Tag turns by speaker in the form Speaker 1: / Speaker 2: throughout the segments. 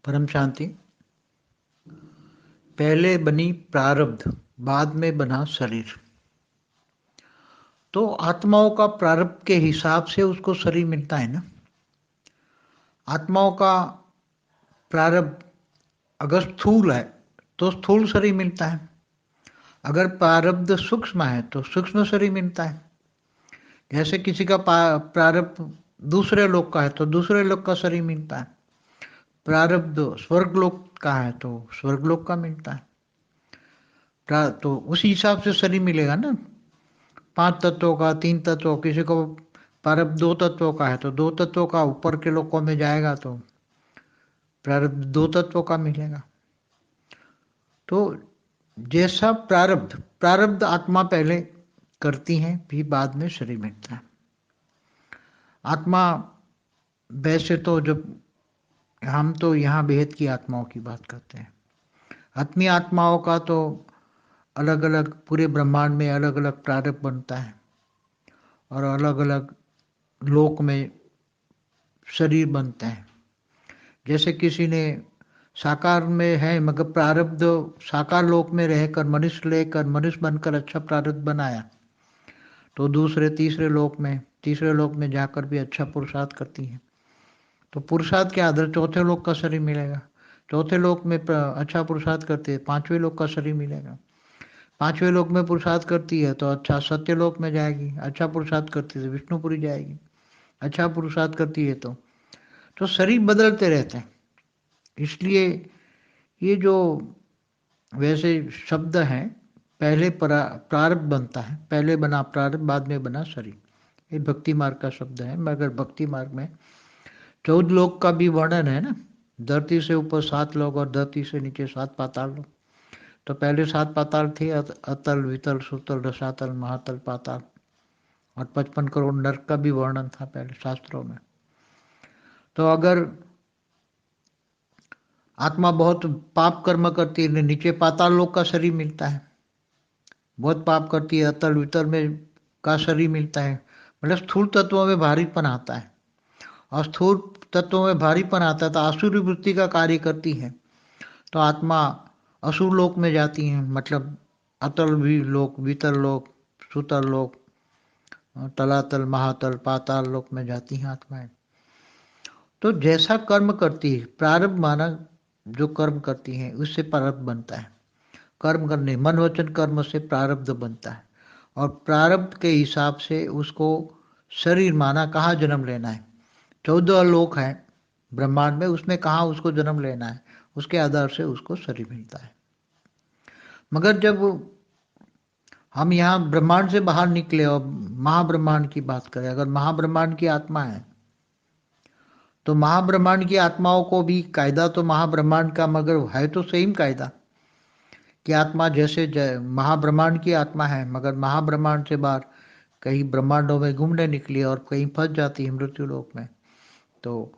Speaker 1: परम शांति। पहले बनी प्रारब्ध, बाद में बना शरीर। तो आत्माओं का प्रारब्ध के हिसाब से उसको शरीर मिलता है ना। आत्माओं का प्रारब्ध अगर स्थूल है तो स्थूल शरीर मिलता है, अगर प्रारब्ध सूक्ष्म है तो सूक्ष्म शरीर मिलता है। जैसे किसी का प्रारब्ध दूसरे लोक का है तो दूसरे लोक का शरीर मिलता है, प्रारब्ध स्वर्ग लोक का है तो स्वर्ग लोक का मिलता है। तो उसी हिसाब से शरीर मिलेगा ना। 5 तत्वों का, 3 तत्वों, किसी को प्रारब्ध 2 तत्वों का है तो 2 तत्वों का ऊपर के लोकों में जाएगा तो प्रारब्ध 2 तत्वों का मिलेगा। तो जैसा प्रारब्ध प्रारब्ध आत्मा पहले करती है, फिर बाद में शरीर मिलता है। आत्मा वैसे तो जब हम तो यहाँ भेद की आत्माओं की बात करते हैं, आत्मीय आत्माओं का तो अलग अलग पूरे ब्रह्मांड में अलग अलग प्रारब्ध बनता है और अलग अलग लोक में शरीर बनते हैं। जैसे किसी ने साकार में है मगर प्रारब्ध साकार लोक में रहकर मनुष्य लेकर मनुष्य बनकर अच्छा प्रारब्ध बनाया, तो दूसरे तीसरे लोक में जाकर भी अच्छा पुरुषार्थ करती है। तो पुरुषार्थ के आधार चौथे लोक का शरीर मिलेगा। चौथे लोक में अच्छा पुरुषार्थ करते हैं, 5वें लोक का शरीर मिलेगा। 5वें लोक में पुरुषार्थ करती है तो अच्छा सत्य लोक में जाएगी। अच्छा पुरुषार्थ करती है तो विष्णुपुरी जाएगी। अच्छा पुरुषार्थ करती है तो शरीर बदलते रहते हैं। इसलिए ये जो वैसे शब्द हैं, पहले प्रारब्ध बनता है, पहले बना प्रारब्ध बाद में बना शरीर, ये भक्ति मार्ग का शब्द है। मगर भक्ति मार्ग में 14 लोक का भी वर्णन है ना। धरती से ऊपर 7 लोक और धरती से नीचे 7 पाताल लोक। तो पहले 7 पाताल थे, अतल वितल सुतल रसातल महातल पाताल, और 55 करोड़ नरक का भी वर्णन था पहले शास्त्रों में। तो अगर आत्मा बहुत पाप कर्म करती है, नीचे पाताल लोक का शरीर मिलता है। बहुत पाप करती है, अतल वितल में का शरीर मिलता है। मतलब स्थूल तत्वों में भारीपन आता है, और स्थूल तत्वों में भारीपन आता है तो आसुरी वृत्ति का कार्य करती है। तो आत्मा असुर लोक में जाती है, मतलब अतल भी लोक, वितल लोक, सुतल लोक, तलातल महातल पाताल लोक में जाती हैं आत्माएं। तो जैसा कर्म करती है, प्रारब्ध माना जो कर्म करती है उससे प्रारब्ध बनता है। कर्म करने मन वचन कर्म से प्रारब्ध बनता है, और प्रारब्ध के हिसाब से उसको शरीर माना कहाँ जन्म लेना है। 14 लोक है ब्रह्मांड में, उसमें कहाँ उसको जन्म लेना है, उसके आधार से उसको शरीर मिलता है। मगर जब हम यहाँ ब्रह्मांड से बाहर निकले और महाब्रह्मांड की बात करें, अगर महाब्रह्मांड की आत्मा है तो महाब्रह्मांड की आत्माओं को भी कायदा तो महाब्रह्मांड का, मगर है तो सेम कायदा कि आत्मा जैसे महाब्रह्मांड की आत्मा है, मगर महाब्रह्मांड से बाहर कहीं ब्रह्मांडों में घूमने निकली और कहीं फंस जाती है मृत्यु लोक में, तो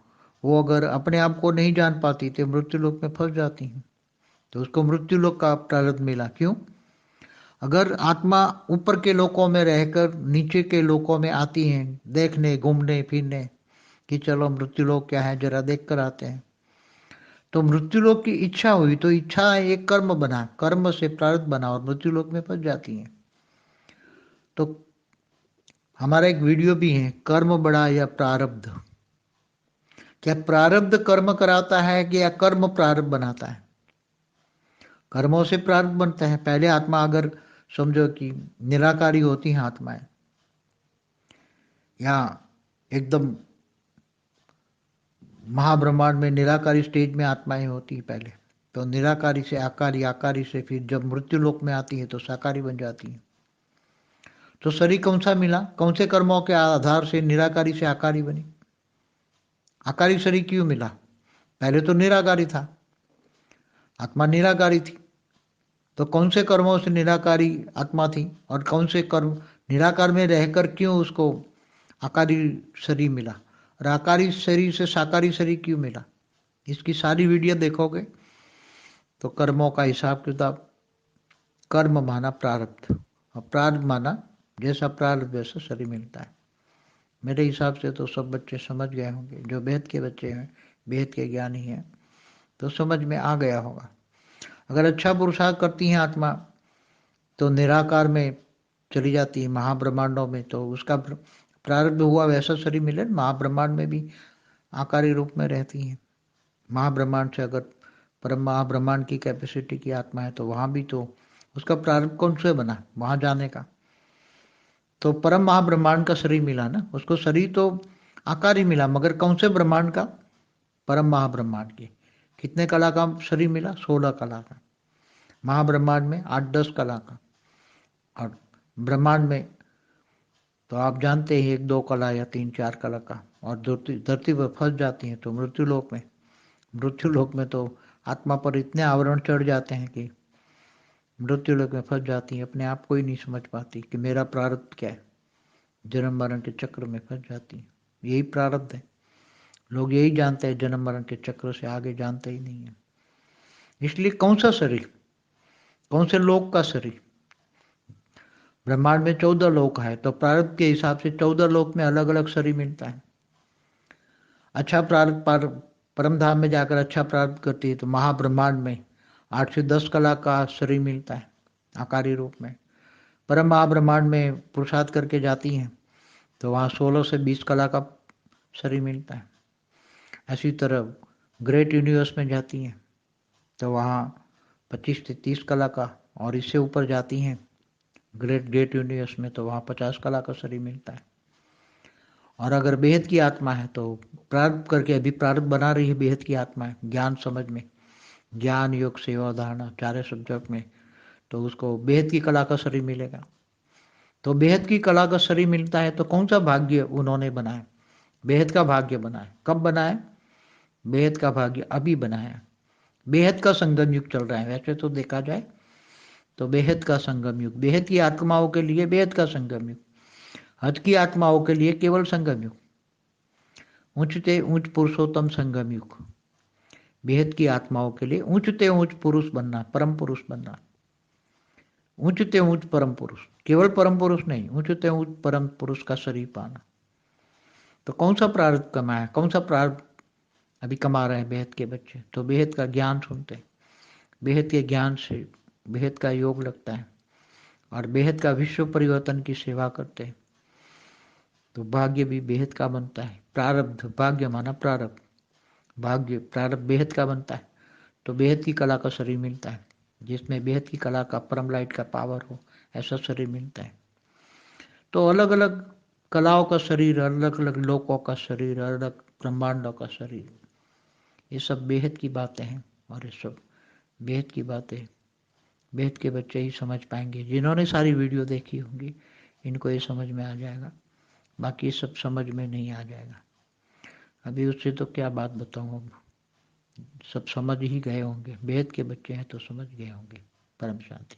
Speaker 1: वो अगर अपने आप को नहीं जान पाती तो मृत्यु लोक में फंस जाती है। तो उसको मृत्यु लोक का प्रारब्ध मिला। क्यों? अगर आत्मा ऊपर के लोकों में रहकर नीचे के लोकों में आती है देखने घूमने फिरने कि चलो मृत्यु लोक क्या है जरा देख कर आते हैं, तो मृत्यु लोक की इच्छा हुई तो इच्छा एक कर्म बना, कर्म से प्रारब्ध बना और मृत्यु लोक में फंस जाती है। तो हमारा एक वीडियो भी है, कर्म बड़ा या प्रारब्ध। क्या प्रारब्ध कर्म कराता है कि या कर्म प्रारब्ध बनाता है? कर्मों से प्रारब्ध बनता है। पहले आत्मा अगर समझो कि निराकारी होती हैं आत्माएं, या एकदम महाब्रह्मांड में निराकारी स्टेज में आत्माएं होती है पहले, तो निराकारी से आकारी, आकारी से फिर जब मृत्यु लोक में आती है तो साकारी बन जाती है। तो शरीर कौन सा मिला, कौन से कर्मों के आधार से निराकारी से आकारी बनी? आकारी शरीर क्यों मिला? पहले तो निराकारी था, आत्मा निराकारी थी। तो कौन से कर्मों से निराकारी आत्मा थी और कौन से कर्म निराकार में रहकर क्यों उसको आकारी शरीर मिला, और आकारी शरीर से साकारी शरीर क्यों मिला? इसकी सारी वीडियो देखोगे तो कर्मों का हिसाब किताब, कर्म माना प्रारब्ध, और प्रारब्ध माना जैसा प्रारब्ध वैसा शरीर मिलता है। मेरे हिसाब से तो सब बच्चे समझ गए होंगे, जो वेद के बच्चे हैं, वेद के ज्ञानी हैं, तो समझ में आ गया होगा। अगर अच्छा पुरुषार्थ करती है आत्मा तो निराकार में चली जाती है, महाब्रह्मांडों में, तो उसका प्रारब्ध हुआ वैसा शरीर मिले। महाब्रह्मांड में भी आकारी रूप में रहती है। महाब्रह्मांड से अगर परम महाब्रह्मांड की कैपेसिटी की आत्मा है तो वहां भी तो उसका प्रारंभ कौन से बना वहां जाने का। तो परम महाब्रह्मांड का शरीर मिला ना उसको। शरीर तो आकार ही मिला, मगर कौन से ब्रह्मांड का? परम महाब्रह्मांड के। कितने कला का शरीर मिला? 16 कला का। महाब्रह्मांड में 8-10 कला का, और ब्रह्मांड में तो आप जानते हैं 1-2 कला या 3-4 कला का। और धरती पर फंस जाती हैं तो मृत्युलोक में, मृत्युलोक में तो आत्मा पर इतने आवरण चढ़ जाते हैं कि मृत्युलोक में फंस जाती है, अपने आप को ही नहीं समझ पाती कि मेरा प्रारब्ध क्या है। जन्म मरण के चक्र में फंस जाती है। यही प्रारब्ध है। लोग यही जानते हैं, जन्म मरण के चक्र से आगे जानते ही नहीं है। इसलिए कौन सा शरीर, कौन से लोक का शरीर? ब्रह्मांड में 14 लोक है, तो प्रारब्ध के हिसाब से 14 लोक में अलग अलग शरीर मिलता है। अच्छा प्रारब्ध परम धाम में जाकर अच्छा प्रारब्ध करती है तो महाब्रह्मांड में 8 से 10 कला का शरीर मिलता है आकारी रूप में। परम महाब्रह्मांड में पुरुषार्थ करके जाती हैं तो वहाँ 16 से 20 कला का शरीर मिलता है। ऐसी तरह ग्रेट यूनिवर्स में जाती हैं तो वहाँ 25 से 30 कला का, और इससे ऊपर जाती हैं ग्रेट ग्रेट यूनिवर्स में तो वहाँ 50 कला का शरीर मिलता है। और अगर बेहद की आत्मा है तो प्रारब्ध करके अभी प्रारब्ध बना रही है, बेहद की आत्मा है ज्ञान समझ में, ज्ञान योग सेवा धारणा चारे सब्जेक्ट में, तो उसको बेहद की कला का शरीर मिलेगा। तो बेहद की कला का शरीर मिलता है तो कौन सा भाग्य उन्होंने बनाया? बेहद का भाग्य बनाया। कब बनाया? बेहद का भाग्य अभी बनाया। बेहद का संगम युग चल रहा है वैसे तो देखा जाए तो। बेहद का संगम युग, बेहद की आत्माओं के लिए बेहद का संगम युग, हद की आत्माओं के लिए केवल संगम युग, ऊंचते ऊंच पुरुषोत्तम संगम युग। बेहद की आत्माओं के लिए ऊंचते ऊंच पुरुष बनना, परम पुरुष बनना, ऊंचते ऊंच परम पुरुष, केवल परम पुरुष नहीं, ऊंचते ऊंच परम पुरुष का शरीर पाना। तो कौन सा प्रारब्ध कमाया, कौन सा प्रारब्ध अभी कमा रहे हैं बेहद के बच्चे? तो बेहद का ज्ञान सुनते हैं, बेहद के ज्ञान से बेहद का योग लगता है और बेहद का विश्व परिवर्तन की सेवा करते हैं तो भाग्य भी बेहद का बनता है। प्रारब्ध, भाग्य माना प्रारब्ध, भाग्य प्रारब्ध बेहद का बनता है तो बेहद की कला का शरीर मिलता है, जिसमें बेहद की कला का परम लाइट का पावर हो, ऐसा शरीर मिलता है। तो अलग अलग कलाओं का शरीर, अलग अलग लोकों का शरीर, अलग अलग ब्रह्मांडों का शरीर, ये सब बेहद की बातें हैं। और ये सब बेहद की बातें बेहद के बच्चे ही समझ पाएंगे। जिन्होंने सारी वीडियो देखी होंगी इनको ये समझ में आ जाएगा, बाकी सब समझ में नहीं आ जाएगा। अभी उससे तो क्या बात बताऊँ, अब सब समझ ही गए होंगे। बेहद के बच्चे हैं तो समझ गए होंगे। परम शांति।